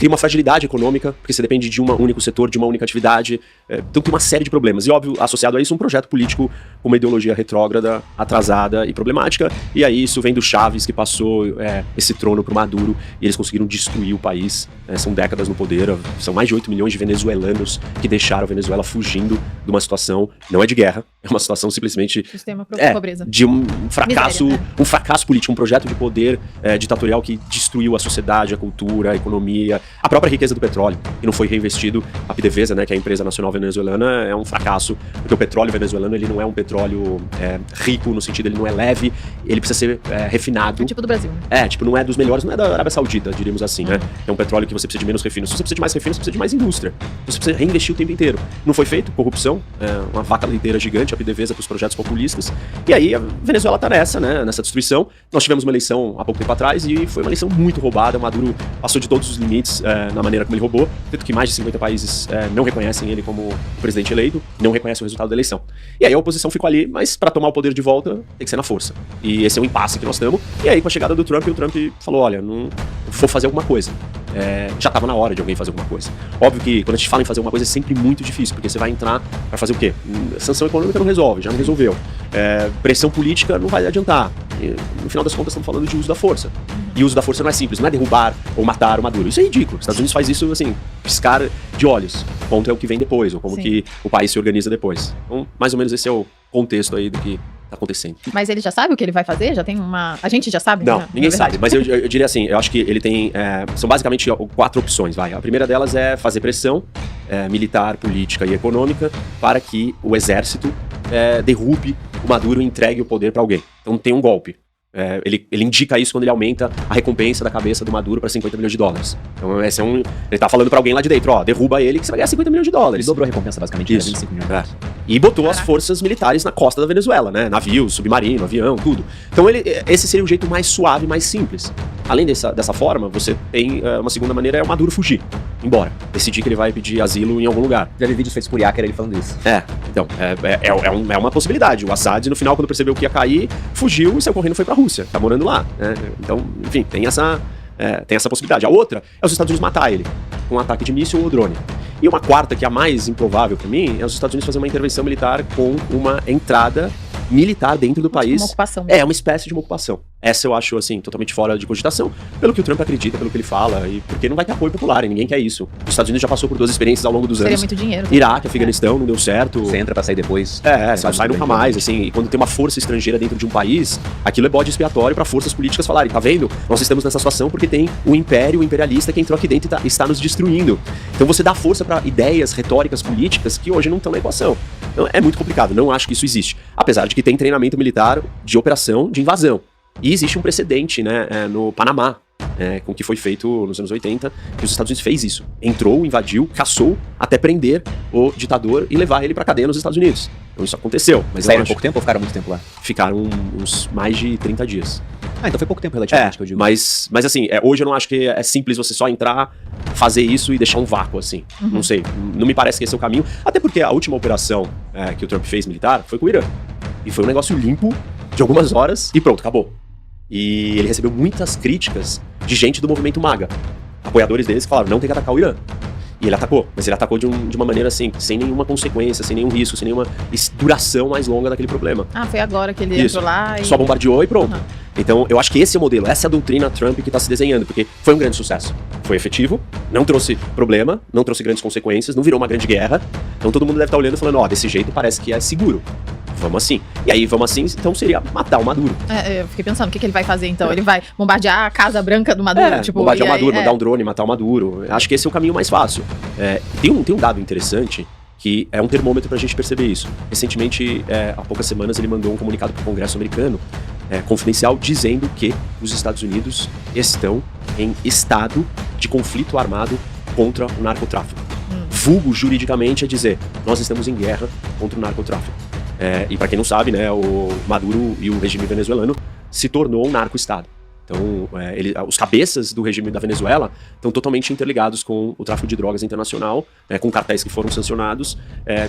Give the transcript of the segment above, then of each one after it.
cria uma fragilidade econômica, porque você depende de um único setor, de uma única atividade. Então tem uma série de problemas. E óbvio, associado a isso, um projeto político com uma ideologia retrógrada, atrasada e problemática. E aí isso vem do Chávez, que passou esse trono pro Maduro, e eles conseguiram destruir o país. São décadas no poder, são mais de 8 milhões de venezuelanos que deixaram a Venezuela fugindo de uma situação, não é de guerra, é uma situação simplesmente pobreza. De um fracasso, Miséria, um fracasso político, um projeto de poder ditatorial que destruiu a sociedade, a cultura, a economia, a própria riqueza do petróleo, que não foi reinvestido. A PDVSA, né, que é a empresa nacional venezuelana, é um fracasso, porque o petróleo venezuelano, ele não é um petróleo rico, no sentido, ele não é leve, ele precisa ser refinado. É tipo do Brasil. Tipo, não é dos melhores, não é da Arábia Saudita, diríamos assim, né? É um petróleo que você precisa de menos refino. Se você precisa de mais refino, você precisa de mais indústria. Você precisa reinvestir o tempo inteiro. Não foi feito, corrupção, uma vaca leiteira gigante, a PDVSA para os projetos populistas. E aí a Venezuela tá nessa destruição. Nós tivemos uma eleição há pouco tempo atrás e foi uma eleição muito roubada. O Maduro passou de todos os limites na maneira como ele roubou, tanto que mais de 50 países não reconhecem ele como o presidente eleito, não reconhecem o resultado da eleição. E aí a oposição ficou ali, mas para tomar o poder de volta tem que ser na força. E esse é o impasse que nós estamos. E aí com a chegada do Trump, o Trump falou, olha, não vou fazer alguma coisa. Já estava na hora de alguém fazer alguma coisa. Óbvio que quando a gente fala em fazer alguma coisa é sempre muito difícil, porque você vai entrar para fazer o quê? Sanção econômica não resolve, já não resolveu. Pressão política não vai adiantar. E, no final das contas estamos falando de uso da força. E o uso da força não é simples, não é derrubar ou matar o Maduro. Isso é ridículo. Os Estados Unidos faz isso assim, piscar de olhos. O ponto é o que vem depois, ou como que o país se organiza depois. Então, mais ou menos esse é o contexto aí do que tá acontecendo. Mas ele já sabe o que ele vai fazer? Já tem uma... A gente já sabe? Não, ninguém sabe. Mas eu diria assim, eu acho que ele tem... são basicamente 4 opções, vai. A primeira delas é fazer pressão militar, política e econômica para que o exército derrube o Maduro e entregue o poder para alguém. Então tem um golpe. Ele indica isso quando ele aumenta a recompensa da cabeça do Maduro para 50 milhões de dólares. Então esse ele tá falando para alguém lá de dentro, ó, derruba ele que você vai ganhar 50 milhões de dólares. Ele dobrou a recompensa basicamente, isso. 25 milhões. E botou as forças militares na costa da Venezuela, né? Navios, submarino, avião, tudo. Então esse seria o jeito mais suave, mais simples. Além dessa forma, você tem uma segunda maneira, é o Maduro fugir, embora. Decidir que ele vai pedir asilo em algum lugar. Já vi vídeos feitos por Yaker ele falando isso. Então, é uma possibilidade. O Assad, no final, quando percebeu que ia cair, fugiu e saiu correndo e foi pra Rússia. Tá morando lá, né? Então, enfim, tem essa possibilidade. A outra é os Estados Unidos matar ele, com um ataque de míssil ou drone. E uma quarta, que é a mais improvável pra mim, é os Estados Unidos fazer uma intervenção militar com uma entrada militar dentro do país. Uma ocupação. Uma espécie de uma ocupação. Essa eu acho, assim, totalmente fora de cogitação, pelo que o Trump acredita, pelo que ele fala, e porque não vai ter apoio popular, e ninguém quer isso. Os Estados Unidos já passou por 2 experiências ao longo dos anos. Seria muito dinheiro. Iraque, Afeganistão, não deu certo. Você entra pra sair depois. Não sai nunca mais, assim, e quando tem uma força estrangeira dentro de um país, aquilo é bode expiatório pra forças políticas falarem, tá vendo? Nós estamos nessa situação porque tem o império imperialista que entrou aqui dentro e está nos destruindo. Então você dá força pra ideias retóricas políticas que hoje não estão na equação. Então é muito complicado, não acho que isso existe. Apesar de que tem treinamento militar de operação de invasão. E existe um precedente, né, no Panamá, com o que foi feito nos anos 80, que os Estados Unidos fez isso. Entrou, invadiu, caçou, até prender o ditador e levar ele pra cadeia nos Estados Unidos. Então isso aconteceu. Mas saíram pouco tempo ou ficaram muito tempo lá? Ficaram uns mais de 30 dias. Então foi pouco tempo relativamente, que eu digo. Mas assim, hoje eu não acho que é simples você só entrar, fazer isso e deixar um vácuo, assim. Não sei, não me parece que esse é o caminho. Até porque a última operação que o Trump fez militar foi com o Irã. E foi um negócio limpo, de algumas horas, e pronto, acabou. E ele recebeu muitas críticas de gente do movimento MAGA. Apoiadores deles que falaram, não tem que atacar o Irã. E ele atacou, mas ele atacou de uma maneira assim, sem nenhuma consequência, sem nenhum risco, sem nenhuma duração mais longa daquele problema. Foi agora que ele entrou lá e... Só bombardeou e pronto. Então, eu acho que esse é o modelo, essa é a doutrina Trump que está se desenhando, porque foi um grande sucesso. Foi efetivo, não trouxe problema, não trouxe grandes consequências, não virou uma grande guerra. Então todo mundo deve estar olhando e falando, desse jeito parece que é seguro. Vamos assim. E aí, vamos assim, então seria matar o Maduro. Eu fiquei pensando, o que ele vai fazer então? Ele vai bombardear a Casa Branca do Maduro? Bombardear o Maduro, mandar um drone, matar o Maduro. Acho que esse é o caminho mais fácil. Tem um dado interessante, que é um termômetro pra gente perceber isso. Recentemente, há poucas semanas, ele mandou um comunicado pro Congresso americano, confidencial, dizendo que os Estados Unidos estão em estado de conflito armado contra o narcotráfico. Vulgo, juridicamente, é dizer, nós estamos em guerra contra o narcotráfico. E para quem não sabe, né, o Maduro e o regime venezuelano se tornou um narco-estado. Então, os cabeças do regime da Venezuela estão totalmente interligados com o tráfico de drogas internacional, com cartéis que foram sancionados.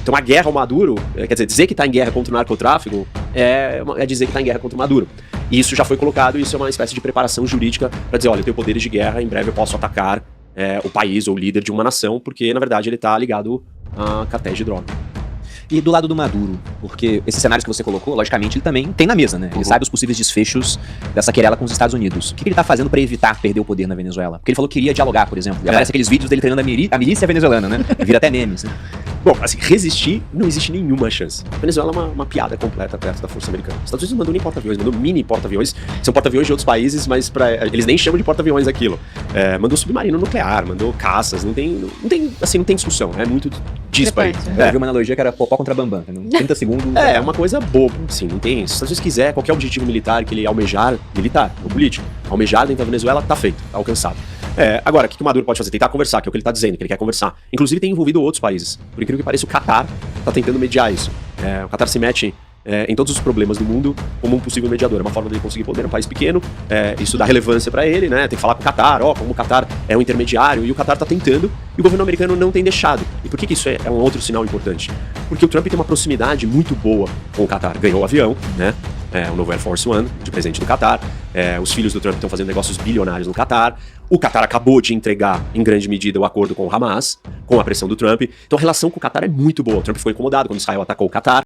Então, a guerra ao Maduro, quer dizer que está em guerra contra o narcotráfico, é dizer que está em guerra contra o Maduro. E isso já foi colocado, isso é uma espécie de preparação jurídica para dizer, olha, eu tenho poderes de guerra, em breve eu posso atacar o país ou o líder de uma nação, porque na verdade ele tá ligado a cartéis de droga. E do lado do Maduro, porque esses cenários que você colocou, logicamente, ele também tem na mesa, né? Ele sabe os possíveis desfechos dessa querela com os Estados Unidos. O que ele tá fazendo pra evitar perder o poder na Venezuela? Porque ele falou que queria dialogar, por exemplo. E aparece aqueles vídeos dele treinando a milícia venezuelana, né? Vira até memes, né? Bom, assim, resistir não existe nenhuma chance. A Venezuela é uma piada completa perto da força americana. Os Estados Unidos não mandou nem porta-aviões, mandou mini porta-aviões. São porta-aviões de outros países, mas eles nem chamam de porta-aviões aquilo. Mandou submarino nuclear, mandou caças, não tem discussão. É muito disparo. Eu vi uma analogia que era popó contra bambam. 30 segundos. É uma coisa boba, assim, não tem. Se os Estados Unidos quiser, qualquer objetivo militar que ele almejar, militar, ou político, almejar dentro da Venezuela, tá feito, tá alcançado. Agora, o que o Maduro pode fazer? Tentar conversar, que é o que ele tá dizendo, que ele quer conversar. Inclusive tem envolvido outros países. Por incrível que pareça, o Catar tá tentando mediar isso. O Catar se mete em todos os problemas do mundo como um possível mediador. É uma forma dele conseguir poder. É um país pequeno, isso dá relevância pra ele, né? Tem que falar com o Catar, como o Catar é um intermediário, e o Catar tá tentando, e o governo americano não tem deixado. E por que isso é um outro sinal importante? Porque o Trump tem uma proximidade muito boa com o Catar. Ganhou o avião, né? O novo Air Force One, de presente do Catar. Os filhos do Trump estão fazendo negócios bilionários no Catar. O Catar acabou de entregar, em grande medida, o acordo com o Hamas, com a pressão do Trump. Então a relação com o Catar é muito boa. O Trump ficou incomodado quando Israel atacou o Catar.